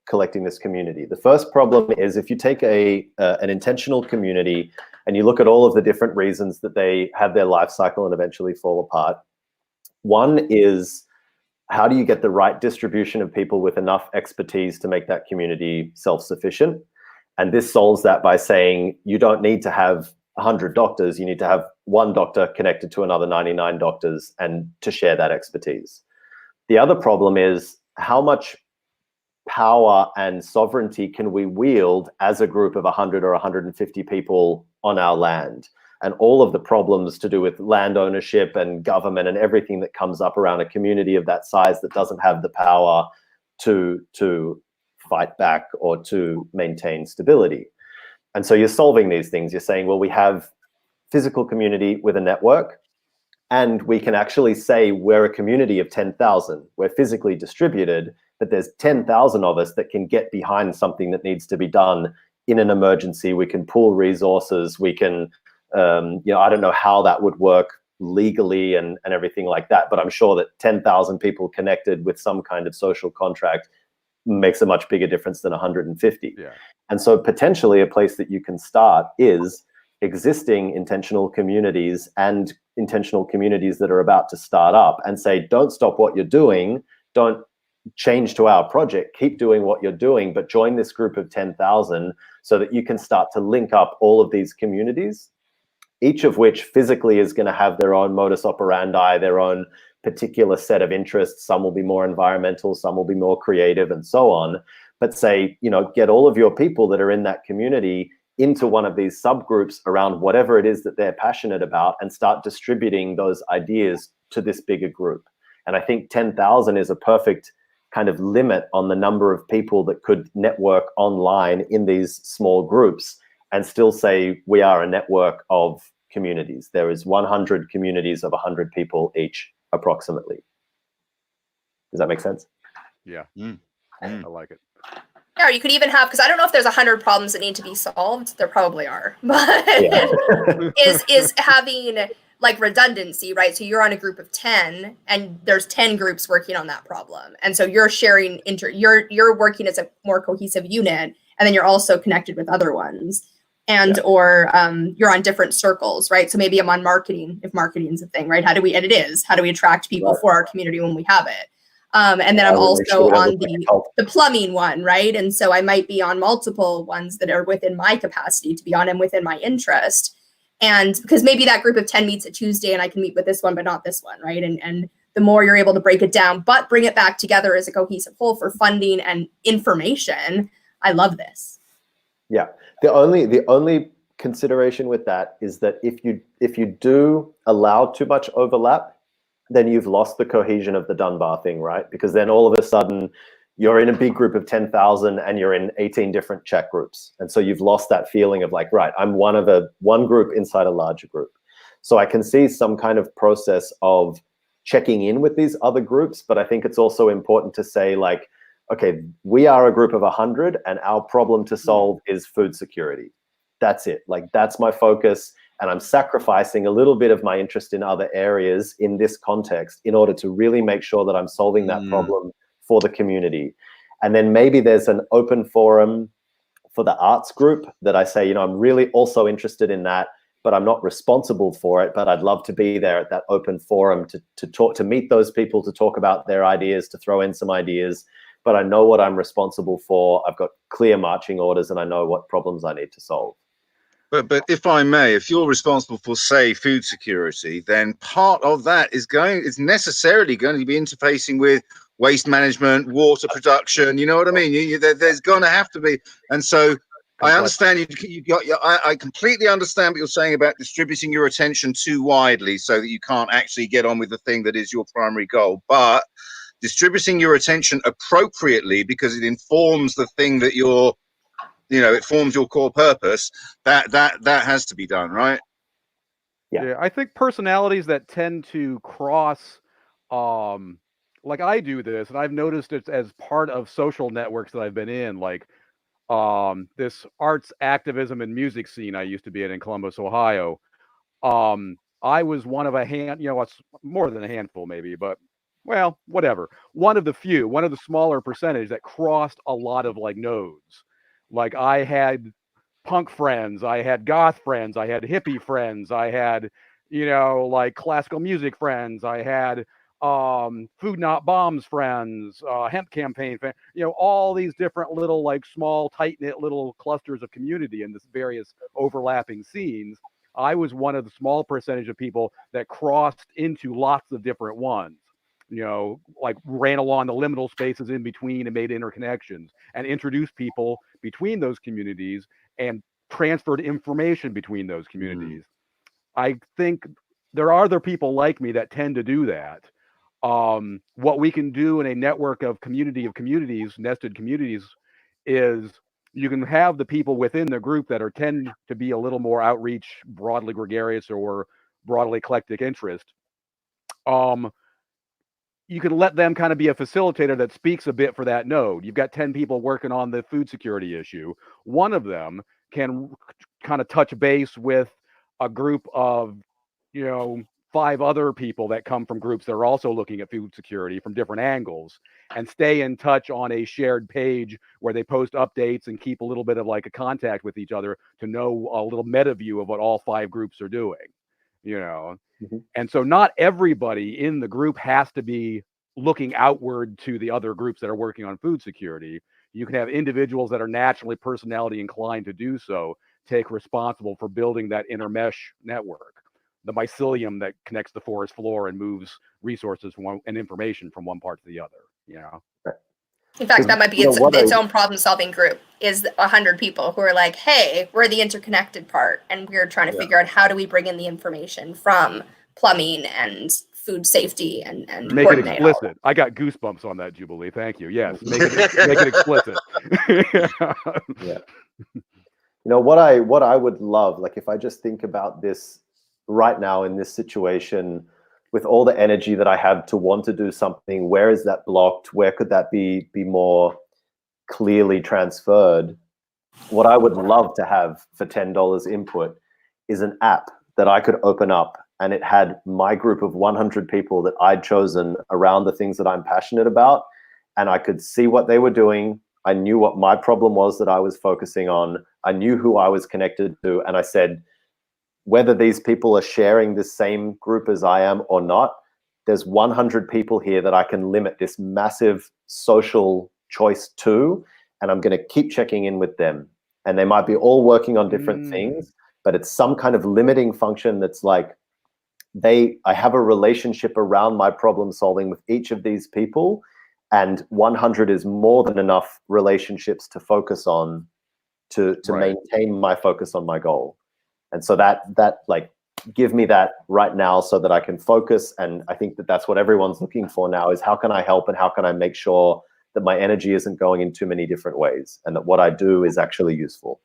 collecting this community. The first problem is if you take an intentional community and you look at all of the different reasons that they have their life cycle and eventually fall apart. One is how do you get the right distribution of people with enough expertise to make that community self-sufficient? And this solves that by saying you don't need to have 100 doctors, you need to have one doctor connected to another 99 doctors and to share that expertise. The other problem is how much power and sovereignty can we wield as a group of 100 or 150 people on our land? And all of the problems to do with land ownership and government and everything that comes up around a community of that size that doesn't have the power to fight back or to maintain stability. And so you're solving these things. You're saying, well, we have physical community with a network, and we can actually say we're a community of 10,000. We're physically distributed, but there's 10,000 of us that can get behind something that needs to be done in an emergency. We can pool resources. We can, I don't know how that would work legally and everything like that, but I'm sure that 10,000 people connected with some kind of social contract makes a much bigger difference than 150. Yeah. And so potentially a place that you can start is existing intentional communities and intentional communities that are about to start up, and say, don't stop what you're doing. Don't change to our project. Keep doing what you're doing, but join this group of 10,000 so that you can start to link up all of these communities, each of which physically is going to have their own modus operandi, their own particular set of interests. Some will be more environmental, some will be more creative, and so on. But say, get all of your people that are in that community into one of these subgroups around whatever it is that they're passionate about, and start distributing those ideas to this bigger group. And I think 10,000 is a perfect kind of limit on the number of people that could network online in these small groups and still say we are a network of communities. There is 100 communities of 100 people each, approximately. Does that make sense? Yeah. I like it. Yeah, or you could even have, because I don't know if there's 100 problems that need to be solved. There probably are, but is having like redundancy, right? So you're on a group of 10, and there's 10 groups working on that problem, and so you're sharing you're working as a more cohesive unit, and then you're also connected with other ones, and or you're on different circles, right? So maybe I'm on marketing, if marketing's a thing, right? How do we attract people for our community when we have it? And then I'm also on the plumbing one, right? And so I might be on multiple ones that are within my capacity to be on and within my interest. And because maybe that group of 10 meets a Tuesday and I can meet with this one, but not this one, right? And the more you're able to break it down, but bring it back together as a cohesive whole for funding and information, I love this. Yeah. The only consideration with that is that if you do allow too much overlap, then you've lost the cohesion of the Dunbar thing, right? Because then all of a sudden you're in a big group of 10,000 and you're in 18 different chat groups. And so you've lost that feeling of like, right, I'm one group inside a larger group. So I can see some kind of process of checking in with these other groups, but I think it's also important to say like, okay, we are a group of 100 and our problem to solve is food security. That's it. Like, that's my focus. And I'm sacrificing a little bit of my interest in other areas in this context in order to really make sure that I'm solving that problem for the community. And then maybe there's an open forum for the arts group that I say, I'm really also interested in that, but I'm not responsible for it, but I'd love to be there at that open forum to talk, to meet those people, to talk about their ideas, to throw in some ideas. But I know what I'm responsible for. I've got clear marching orders and I know what problems I need to solve. But if I may, if you're responsible for, say, food security, then part of that is necessarily going to be interfacing with waste management, water production. You know what I mean? There's going to have to be. And so I understand I completely understand what you're saying about distributing your attention too widely so that you can't actually get on with the thing that is your primary goal. But distributing your attention appropriately, because it informs the thing that you're, it forms your core purpose, that has to be done, right? Yeah, I think personalities that tend to cross, like I do this, and I've noticed it as part of social networks that I've been in, like this arts activism and music scene I used to be in Columbus, Ohio. I was one of a it's more than a handful maybe, but well, whatever. One of the smaller percentage that crossed a lot of like nodes. Like I had punk friends, I had goth friends, I had hippie friends, I had, like classical music friends, I had Food Not Bombs friends, hemp campaign, all these different little like small tight knit little clusters of community in this various overlapping scenes. I was one of the small percentage of people that crossed into lots of different ones. Like ran along the liminal spaces in between and made interconnections and introduced people between those communities and transferred information between those communities. I think there are other people like me that tend to do that. What we can do in a network of communities, nested communities, is you can have the people within the group that tend to be a little more outreach, broadly gregarious or broadly eclectic interest. You can let them kind of be a facilitator that speaks a bit for that node. You've got 10 people working on the food security issue. One of them can kind of touch base with a group of, 5 other people that come from groups that are also looking at food security from different angles, and stay in touch on a shared page where they post updates and keep a little bit of like a contact with each other to know a little meta view of what all 5 groups are doing, And so not everybody in the group has to be looking outward to the other groups that are working on food security. You can have individuals that are naturally personality inclined to do so take responsible for building that intermesh network, the mycelium that connects the forest floor and moves resources and information from one part to the other. In fact, that might be its own problem-solving group, is 100 people who are like, hey, we're the interconnected part, and we're trying to figure out how do we bring in the information from plumbing and food safety and make it explicit. I got goosebumps on that, Jubilee. Thank you. Yes, make it explicit. Yeah. What I would love, like if I just think about this right now in this situation, with all the energy that I have to want to do something, where is that blocked? Where could that be more clearly transferred? What I would love to have for $10 input is an app that I could open up, and it had my group of 100 people that I'd chosen around the things that I'm passionate about, and I could see what they were doing. I knew what my problem was that I was focusing on. I knew who I was connected to, and I said, whether these people are sharing the same group as I am or not, there's 100 people here that I can limit this massive social choice to, and I'm going to keep checking in with them. And they might be all working on different things, but it's some kind of limiting function that's like, I have a relationship around my problem solving with each of these people, and 100 is more than enough relationships to focus on to maintain my focus on my goal. And so that like, give me that right now so that I can focus. And I think that's what everyone's looking for now, is how can I help and how can I make sure that my energy isn't going in too many different ways and that what I do is actually useful.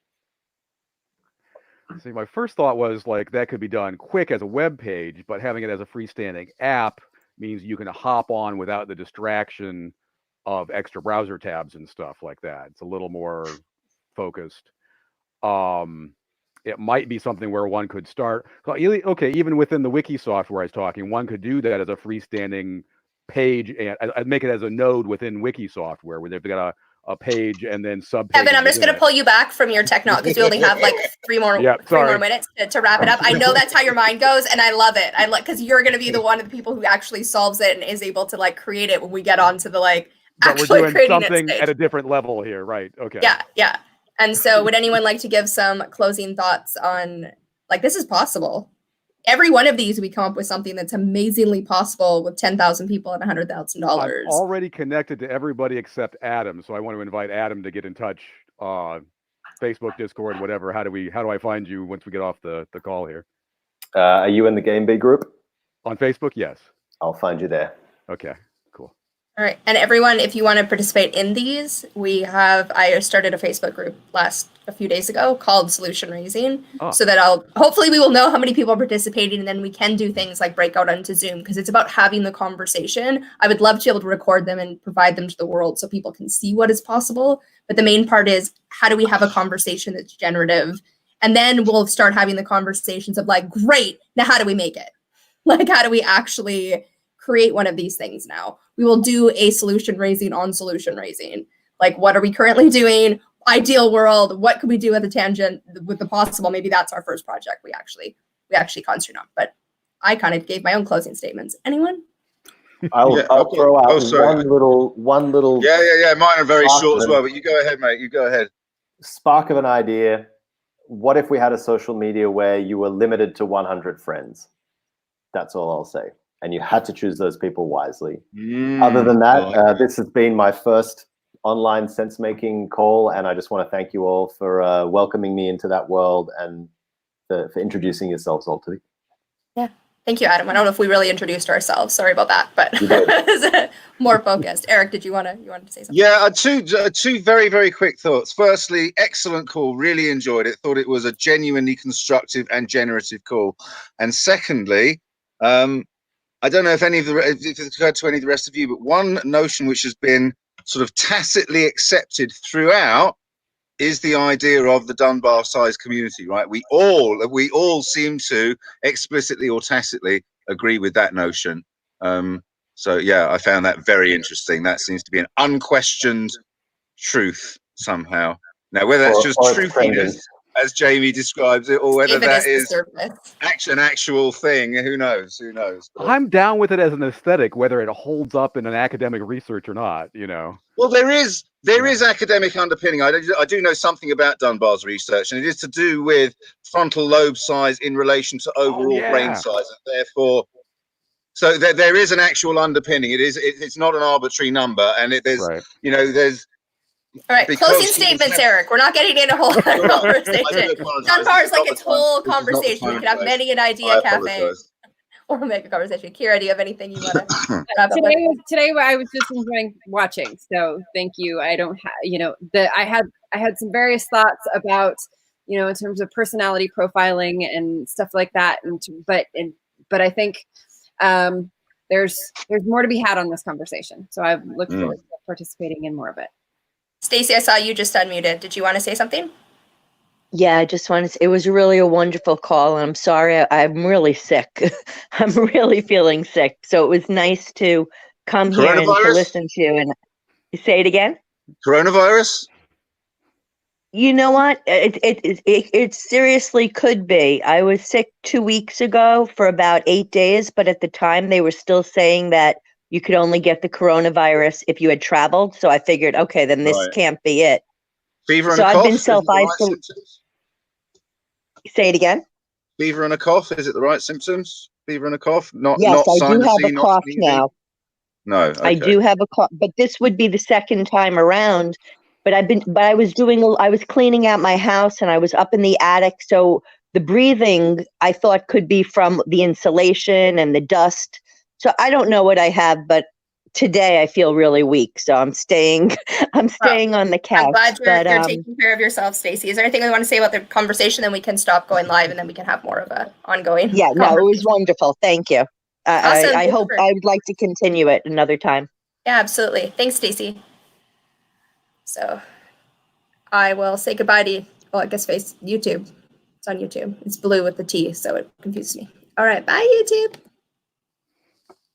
See, my first thought was like that could be done quick as a web page, but having it as a freestanding app means you can hop on without the distraction of extra browser tabs and stuff like that. It's a little more focused. It might be something where one could start. Okay, even within the wiki software I was talking, one could do that as a freestanding page and make it as a node within wiki software where they've got a page and then sub. Evan, I'm just going to pull you back from your technology because we only have like three more minutes to wrap it up. I know that's how your mind goes, and I love it. I because you're going to be the one of the people who actually solves it and is able to like create it when we get onto the like actually we're doing something at a different level here, right? Okay. Yeah. And so, would anyone like to give some closing thoughts on like this is possible? Every one of these, we come up with something that's amazingly possible with 10,000 people and $100,000. I'm already connected to everybody except Adam, so I want to invite Adam to get in touch. Facebook, Discord, whatever. How do I find you once we get off the call here? Are you in the Game Big group? On Facebook, yes. I'll find you there. Okay, cool. All right, and everyone, if you want to participate in these, I started a Facebook group a few days ago called Solution Raising, so that hopefully we will know how many people are participating, and then we can do things like breakout onto Zoom, because it's about having the conversation. I would love to be able to record them and provide them to the world so people can see what is possible. But the main part is, how do we have a conversation that's generative? And then we'll start having the conversations of like, great, now how do we make it? Like, how do we actually create one of these things now? We will do a solution raising on solution raising. Like, what are we currently doing? Ideal world, what could we do at the tangent with the possible? Maybe that's our first project we actually concentrate on. But I kind of gave my own closing statements. Anyone? I'll okay. throw out Oh, sorry. one little Yeah. Mine are very short as Sparkman. well. But you go ahead, mate. You go ahead. spark of an idea. What if we had a social media where you were limited to 100 friends? That's all I'll say. And you had to choose those people wisely. Other than that, this has been my first online sense-making call, and I just want to thank you all for welcoming me into that world and for introducing yourselves all to me. Yeah. Thank you, Adam. I don't know if we really introduced ourselves. Sorry about that, but more focused. Eric, did you want to say something? Yeah, two very, very quick thoughts. Firstly, excellent call. Really enjoyed it. Thought it was a genuinely constructive and generative call. And secondly, I don't know if if it's occurred to any of the rest of you, but one notion which has been sort of tacitly accepted throughout is the idea of the Dunbar-sized community, right? We all seem to explicitly or tacitly agree with that notion. So yeah, I found that very interesting. That seems to be an unquestioned truth somehow. Now, whether that's just truthiness, as Jamie describes it, or whether that is an actual thing, who knows? Who knows? But I'm down with it as an aesthetic, whether it holds up in an academic research or not. You know. well, there is academic underpinning. I do know something about Dunbar's research, and it is to do with frontal lobe size in relation to overall brain size, and therefore, so there is an actual underpinning. It's not an arbitrary number, and there's All right, closing statements, Eric. We're not getting into a whole conversation. Dunbar is like its whole conversation. We could have many an idea cafe or make a conversation. Kira, do you have anything you want to wrap up with? Today I was just enjoying watching, so thank you. I don't have, I had some various thoughts about, in terms of personality profiling and stuff like that, but I think there's more to be had on this conversation. So I look forward to participating in more of it. Stacey, I saw you just unmuted. Did you want to say something? Yeah, I just wanted to say it was really a wonderful call. And I'm sorry, I'm really sick. I'm really feeling sick. So it was nice to come here and to listen to you. And say it again. Coronavirus? You know what? It seriously could be. I was sick 2 weeks ago for about 8 days, but at the time they were still saying that you could only get the coronavirus if you had traveled. So I figured, okay, then this can't be it. Fever and a cough? I've been self-isolating. Say it again. Fever and a cough? Is it the right symptoms? Fever and a cough? Yes, I do have a cough now. No, okay. I do have a cough, but this would be the second time around. But I was cleaning out my house and I was up in the attic. So the breathing I thought could be from the insulation and the dust. So I don't know what I have, but today I feel really weak. So I'm staying on the couch. I'm glad you're taking care of yourself, Stacey. Is there anything you want to say about the conversation? Then we can stop going live and then we can have more of an ongoing. Yeah, no, it was wonderful. Thank you. Awesome. I hope I would like to continue it another time. Yeah, absolutely. Thanks, Stacey. So I will say goodbye to, I guess YouTube. It's on YouTube. It's blue with the T, so it confuses me. All right, bye, YouTube.